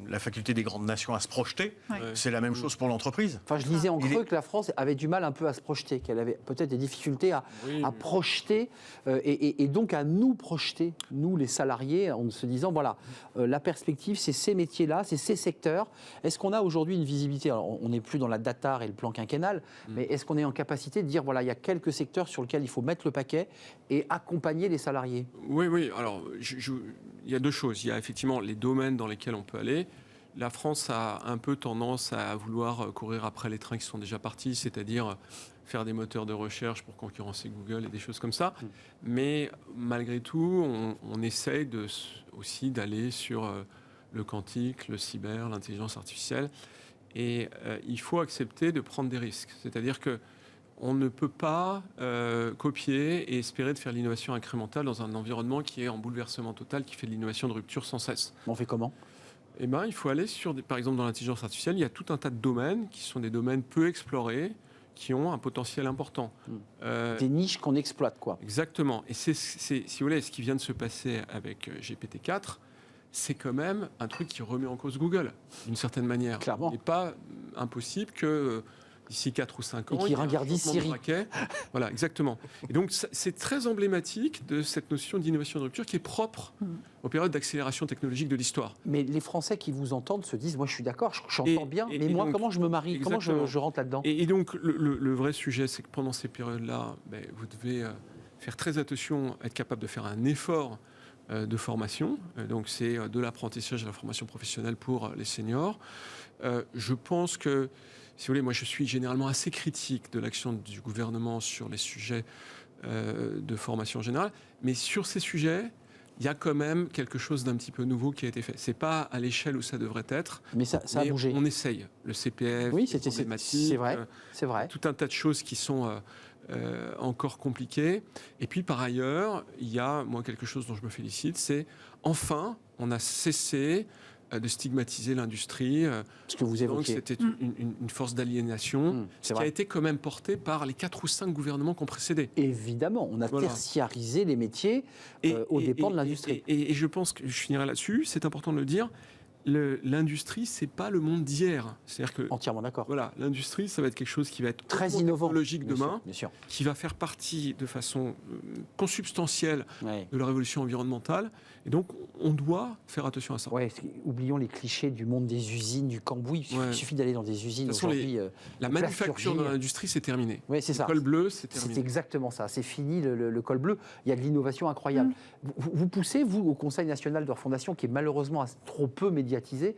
la faculté des grandes nations à se projeter. Ouais. C'est la même chose pour l'entreprise. Enfin, je lisais en creux que la France avait du mal un peu à se projeter, qu'elle avait peut-être des difficultés à projeter et donc à nous projeter, nous les salariés, en se disant, voilà, la perspective, c'est ces métiers-là, c'est ces secteurs. Est-ce qu'on a aujourd'hui une visibilité? Alors, on n'est plus dans la data et le plan quinquennal, mais est-ce qu'on est en capacité de dire, voilà, il y a quelques secteurs sur lesquels il faut mettre le paquet et accompagner les salariés? Oui. Alors, il y a deux choses. Il y a effectivement les domaines dans lesquels on peut aller. La France a un peu tendance à vouloir courir après les trains qui sont déjà partis, c'est-à-dire faire des moteurs de recherche pour concurrencer Google et des choses comme ça. Mais malgré tout, on essaye aussi d'aller sur le quantique, le cyber, l'intelligence artificielle. Et il faut accepter de prendre des risques. C'est-à-dire que on ne peut pas copier et espérer de faire l'innovation incrémentale dans un environnement qui est en bouleversement total, qui fait de l'innovation de rupture sans cesse. On fait comment? Eh ben, il faut aller sur, par exemple, dans l'intelligence artificielle, il y a tout un tas de domaines qui sont des domaines peu explorés, qui ont un potentiel important. Des niches qu'on exploite, quoi. Exactement. Et c'est, si vous voulez, ce qui vient de se passer avec GPT-4, c'est quand même un truc qui remet en cause Google, d'une certaine manière. Clairement. Il n'est pas impossible que d'ici 4 ou 5 ans, et qui ringardise Siri. Voilà, exactement. Et donc, c'est très emblématique de cette notion d'innovation de rupture qui est propre aux périodes d'accélération technologique de l'histoire. Mais les Français qui vous entendent se disent, moi je suis d'accord, j'entends bien, mais moi, donc, comment je me marie? Comment je rentre là-dedans? Et donc, le vrai sujet, c'est que pendant ces périodes-là, vous devez faire très attention, être capable de faire un effort de formation. Donc, c'est de l'apprentissage à la formation professionnelle pour les seniors. Je pense que, si vous voulez, moi je suis généralement assez critique de l'action du gouvernement sur les sujets de formation générale, mais sur ces sujets, il y a quand même quelque chose d'un petit peu nouveau qui a été fait. C'est pas à l'échelle où ça devrait être, mais ça a bougé. On essaye. Le CPF, oui, c'est vrai. Tout un tas de choses qui sont encore compliquées. Et puis par ailleurs, il y a moi quelque chose dont je me félicite, c'est enfin on a cessé de stigmatiser l'industrie. Ce que vous évoquez. Donc c'était une force d'aliénation, qui a été quand même portée par les 4 ou 5 gouvernements qui ont précédé. Évidemment, on a tertiarisé les métiers aux dépens de l'industrie. Et je pense que je finirai là-dessus, c'est important de le dire, l'industrie, c'est pas le monde d'hier. C'est-à-dire que, entièrement d'accord. Voilà, l'industrie, ça va être quelque chose qui va être très innovant, technologique demain, bien sûr. qui va faire partie de façon consubstantielle de la révolution environnementale. Et donc, on doit faire attention à ça. Ouais, oublions les clichés du monde des usines, du cambouis. Il suffit d'aller dans des usines aujourd'hui. La manufacture dans l'industrie, c'est terminé. Oui, c'est ça. Le col bleu, c'est terminé. C'est exactement ça. C'est fini le col bleu. Il y a de l'innovation incroyable. Vous poussez, vous, au Conseil national de refondation, qui est malheureusement trop peu médiatisé,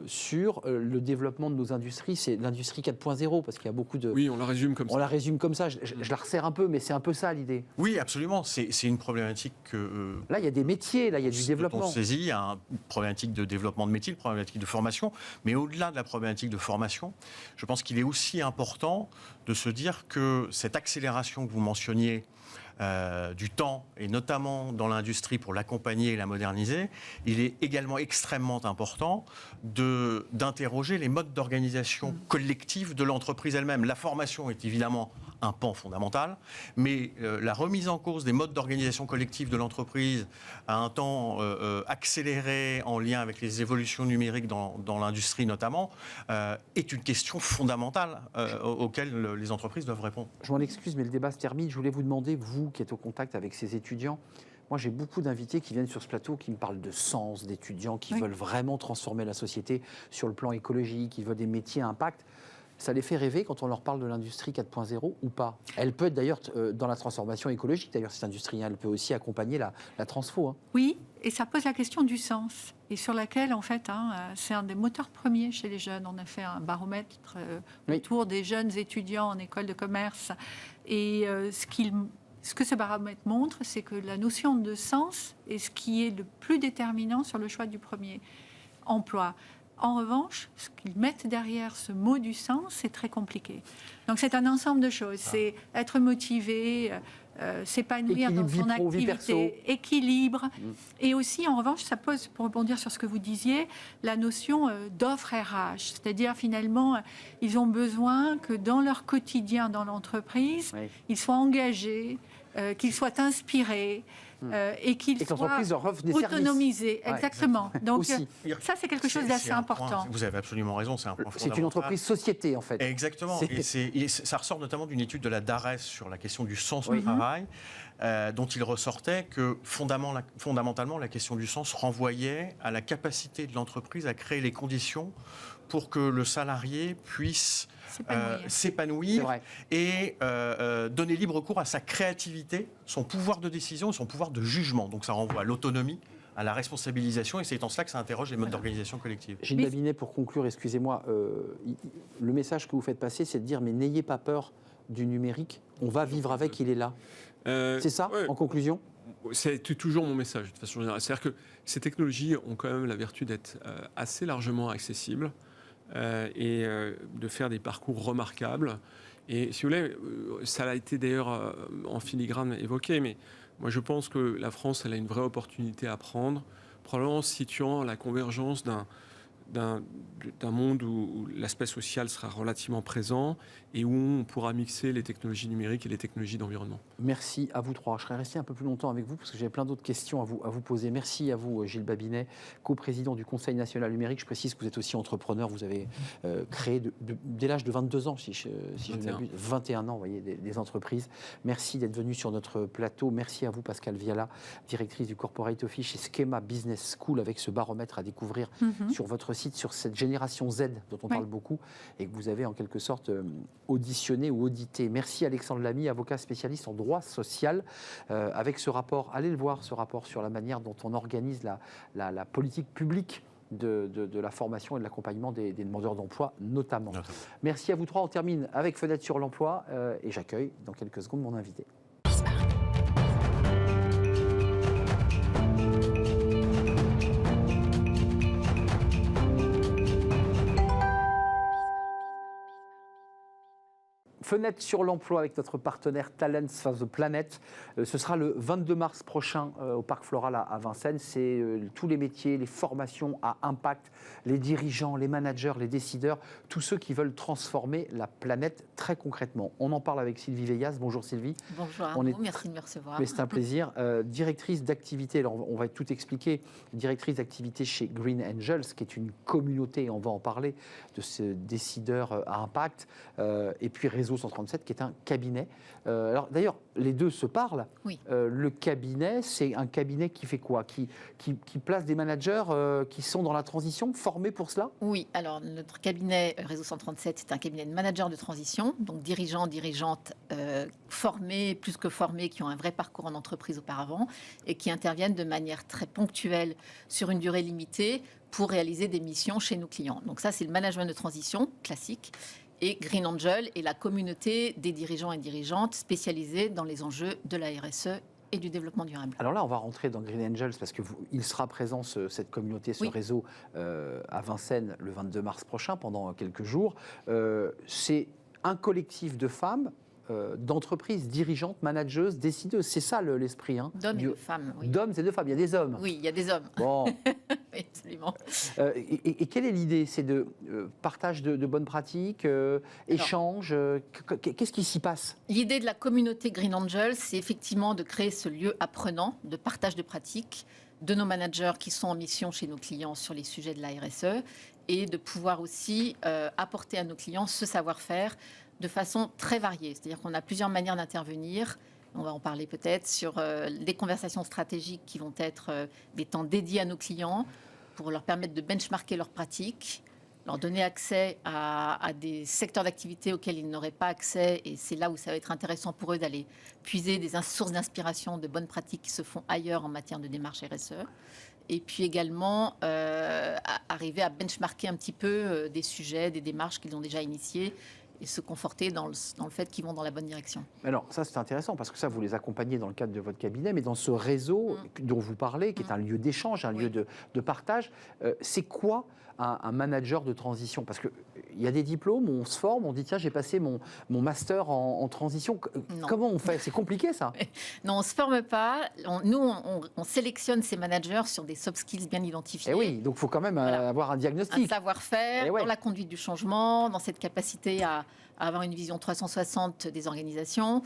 sur le développement de nos industries. C'est l'industrie 4.0, parce qu'il y a beaucoup de... Oui, on la résume comme ça. On la résume comme ça. Je la resserre un peu, mais c'est un peu ça l'idée. Oui, absolument. C'est une problématique que... Là, il y a des métiers, là, il y a du développement. On saisit, il y a une problématique de développement de métier, une problématique de formation. Mais au-delà de la problématique de formation, je pense qu'il est aussi important de se dire que cette accélération que vous mentionniez du temps, et notamment dans l'industrie pour l'accompagner et la moderniser, il est également extrêmement important d'interroger les modes d'organisation collective de l'entreprise elle-même. La formation est évidemment un pan fondamental, mais la remise en cause des modes d'organisation collective de l'entreprise à un temps accéléré en lien avec les évolutions numériques dans l'industrie notamment, est une question fondamentale auxquelles les entreprises doivent répondre. Je m'en excuse, mais le débat se termine. Je voulais vous demander, vous qui êtes au contact avec ces étudiants, moi j'ai beaucoup d'invités qui viennent sur ce plateau qui me parlent de sens, d'étudiants qui veulent vraiment transformer la société sur le plan écologique, qui veulent des métiers à impact. Ça les fait rêver quand on leur parle de l'industrie 4.0 ou pas? Elle peut être d'ailleurs dans la transformation écologique, d'ailleurs cette industrie, elle peut aussi accompagner la transfo. Oui, et ça pose la question du sens, et sur laquelle, en fait, c'est un des moteurs premiers chez les jeunes. On a fait un baromètre autour des jeunes étudiants en école de commerce, et ce que ce baromètre montre, c'est que la notion de sens est ce qui est le plus déterminant sur le choix du premier emploi. En revanche, ce qu'ils mettent derrière ce mot du sens, c'est très compliqué. Donc c'est un ensemble de choses. C'est être motivé, s'épanouir dans son activité, équilibre. Et aussi, en revanche, ça pose, pour rebondir sur ce que vous disiez, la notion d'offre RH. C'est-à-dire, finalement, ils ont besoin que dans leur quotidien, dans l'entreprise, ils soient engagés, qu'ils soient inspirés. Et qu'ils soient autonomisés. Exactement. Donc ça, c'est quelque chose d'assez important. Vous avez absolument raison, c'est un point fondamental. C'est une entreprise-société, en fait. Exactement. Et ça ressort notamment d'une étude de la DARES sur la question du sens du travail, dont il ressortait que fondamentalement, la question du sens renvoyait à la capacité de l'entreprise à créer les conditions pour que le salarié puisse s'épanouir et donner libre cours à sa créativité, son pouvoir de décision et son pouvoir de jugement. Donc ça renvoie à l'autonomie, à la responsabilisation, et c'est en cela que ça interroge les modes d'organisation collective. Gilles Babinet, pour conclure, excusez-moi, le message que vous faites passer, c'est de dire, mais n'ayez pas peur du numérique, on va vivre avec, il est là. C'est ça, en conclusion ? C'est toujours mon message, de façon générale. C'est-à-dire que ces technologies ont quand même la vertu d'être assez largement accessibles et de faire des parcours remarquables. Et si vous voulez, ça a été d'ailleurs en filigrane évoqué, mais moi je pense que la France, elle a une vraie opportunité à prendre, probablement en situant la convergence d'un monde où l'aspect social sera relativement présent et où on pourra mixer les technologies numériques et les technologies d'environnement. Merci à vous trois. Je serais resté un peu plus longtemps avec vous parce que j'avais plein d'autres questions à vous poser. Merci à vous, Gilles Babinet, coprésident du Conseil national numérique. Je précise que vous êtes aussi entrepreneur. Vous avez créé dès l'âge de 22 ans, si je ne m'abuse, 21 ans, vous voyez, des entreprises. Merci d'être venu sur notre plateau. Merci à vous, Pascal Viala, directrice du Corporate Office chez Schema Business School, avec ce baromètre à découvrir sur votre site, sur cette génération Z dont on parle beaucoup et que vous avez en quelque sorte auditionné ou audité. Merci Alexandre Lamy, avocat spécialiste en droit social, avec ce rapport. Allez le voir, ce rapport sur la manière dont on organise la politique publique de la formation et de l'accompagnement des demandeurs d'emploi notamment. Merci à vous trois. On termine avec Fenêtre sur l'emploi et j'accueille dans quelques secondes mon invité. Fenêtre sur l'emploi avec notre partenaire Talents for the Planet. Ce sera le 22 mars prochain au Parc Floral à Vincennes. C'est tous les métiers, les formations à impact, les dirigeants, les managers, les décideurs, tous ceux qui veulent transformer la planète très concrètement. On en parle avec Sylvie Veillas. Bonjour Sylvie. Bonjour merci de me recevoir. Mais c'est un plaisir. Directrice d'activité, alors on va tout expliquer, directrice d'activité chez Green Angels, qui est une communauté, on va en parler, de ces décideurs à impact, et puis Réseau 137, qui est un cabinet. Alors d'ailleurs, les deux se parlent. Oui. Le cabinet, c'est un cabinet qui fait quoi, qui place des managers qui sont dans la transition, formés pour cela? Oui, alors notre cabinet Réseau 137, c'est un cabinet de managers de transition, donc dirigeants, dirigeantes formés, plus que formés, qui ont un vrai parcours en entreprise auparavant et qui interviennent de manière très ponctuelle sur une durée limitée pour réaliser des missions chez nos clients. Donc ça, c'est le management de transition classique. Et Green Angel est la communauté des dirigeants et dirigeantes spécialisés dans les enjeux de la RSE et du développement durable. Alors là, on va rentrer dans Green Angels parce qu'il sera présent, cette communauté, ce réseau, à Vincennes le 22 mars prochain, pendant quelques jours. C'est un collectif de femmes d'entreprises, dirigeantes, manageuses, décideuses. C'est ça l'esprit. Hein, d'hommes et de femmes. Oui. D'hommes et de femmes. Il y a des hommes. Oui, il y a des hommes. Bon. Oui, absolument. Et quelle est l'idée? C'est de partage de bonnes pratiques, échange. Qu'est-ce qui s'y passe? L'idée de la communauté Green Angels, c'est effectivement de créer ce lieu apprenant, de partage de pratiques de nos managers qui sont en mission chez nos clients sur les sujets de la RSE et de pouvoir aussi apporter à nos clients ce savoir-faire de façon très variée. C'est-à-dire qu'on a plusieurs manières d'intervenir. On va en parler peut-être sur des conversations stratégiques qui vont être des temps dédiés à nos clients pour leur permettre de benchmarker leurs pratiques, leur donner accès à des secteurs d'activité auxquels ils n'auraient pas accès. Et c'est là où ça va être intéressant pour eux d'aller puiser des sources d'inspiration, de bonnes pratiques qui se font ailleurs en matière de démarche RSE. Et puis également arriver à benchmarker un petit peu des sujets, des démarches qu'ils ont déjà initiées et se conforter dans le fait qu'ils vont dans la bonne direction. Alors ça c'est intéressant parce que ça vous les accompagnez dans le cadre de votre cabinet, mais dans ce réseau dont vous parlez, qui est un lieu d'échange, un lieu de partage, c'est quoi un manager de transition? Parce qu'il y a des diplômes, on se forme, on dit tiens j'ai passé mon master en transition. Comment on fait? C'est compliqué ça? Non, on ne se forme pas. On sélectionne ces managers sur des soft skills bien identifiés. Et oui, donc il faut quand même avoir un diagnostic. Un savoir-faire, dans la conduite du changement, dans cette capacité à avoir une vision 360 des organisations,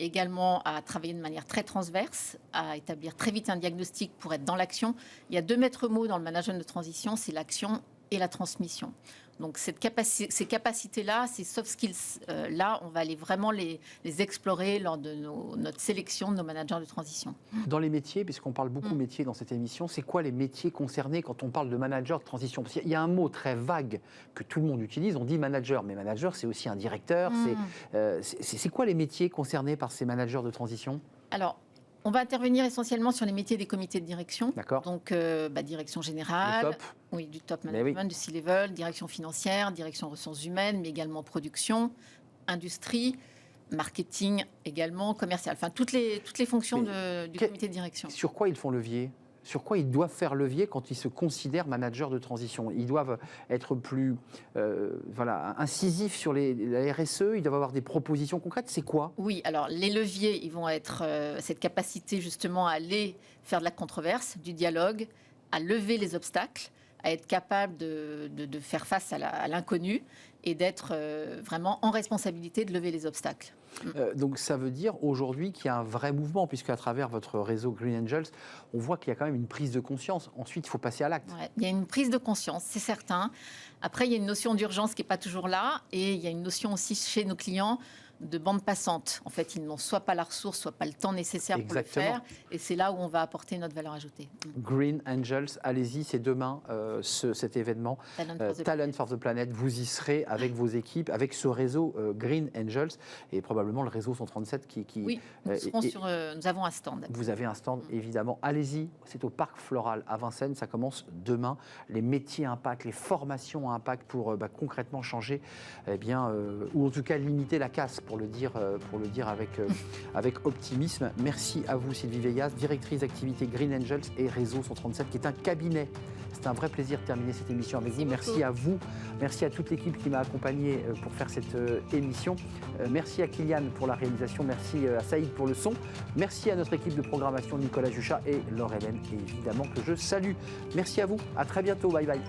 également à travailler de manière très transverse, à établir très vite un diagnostic pour être dans l'action. Il y a 2 maîtres mots dans le management de transition, c'est l'action et la transmission. Donc ces capacités-là, ces soft skills-là, on va aller vraiment les explorer lors de notre sélection de nos managers de transition. Dans les métiers, puisqu'on parle beaucoup métiers dans cette émission, c'est quoi les métiers concernés quand on parle de manager de transition? Parce qu'il y a un mot très vague que tout le monde utilise, on dit manager, mais manager c'est aussi un directeur. C'est quoi les métiers concernés par ces managers de transition? Alors, on va intervenir essentiellement sur les métiers des comités de direction. D'accord. Donc, direction générale, du top management, du C-level, direction financière, direction ressources humaines, mais également production, industrie, marketing également, commercial. Enfin, toutes les fonctions du comité de direction. Sur quoi ils font levier? Sur quoi ils doivent faire levier quand ils se considèrent managers de transition? Ils doivent être plus incisifs sur la RSE, ils doivent avoir des propositions concrètes. C'est quoi? Oui, alors les leviers, ils vont être cette capacité justement à aller faire de la controverse, du dialogue, à lever les obstacles, à être capable de faire face à l'inconnu et d'être vraiment en responsabilité de lever les obstacles. Donc ça veut dire aujourd'hui qu'il y a un vrai mouvement, puisque à travers votre réseau Green Angels, on voit qu'il y a quand même une prise de conscience. Ensuite, il faut passer à l'acte. Ouais, il y a une prise de conscience, c'est certain. Après, il y a une notion d'urgence qui n'est pas toujours là, et il y a une notion aussi chez nos clients de bande passante. En fait, ils n'ont soit pas la ressource, soit pas le temps nécessaire pour le faire. Et c'est là où on va apporter notre valeur ajoutée. Green Angels, allez-y, c'est demain cet événement. Talent for the Planet. Vous y serez avec vos équipes, avec ce réseau Green Angels et probablement le réseau 137 qui... Oui, nous avons un stand. Vous avez un stand, évidemment. Allez-y, c'est au Parc Floral à Vincennes. Ça commence demain. Les métiers à impact, les formations à impact pour concrètement changer, ou en tout cas limiter la casse, pour le dire avec optimisme. Merci à vous Sylvie Veillas, directrice d'activité Green Angels et Réseau 137, qui est un cabinet. C'est un vrai plaisir de terminer cette émission avec vous. Merci à vous, merci à toute l'équipe qui m'a accompagné pour faire cette émission. Merci à Kylian pour la réalisation, merci à Saïd pour le son, merci à notre équipe de programmation Nicolas Juchat et Laure Hélène, évidemment que je salue. Merci à vous, à très bientôt, bye bye.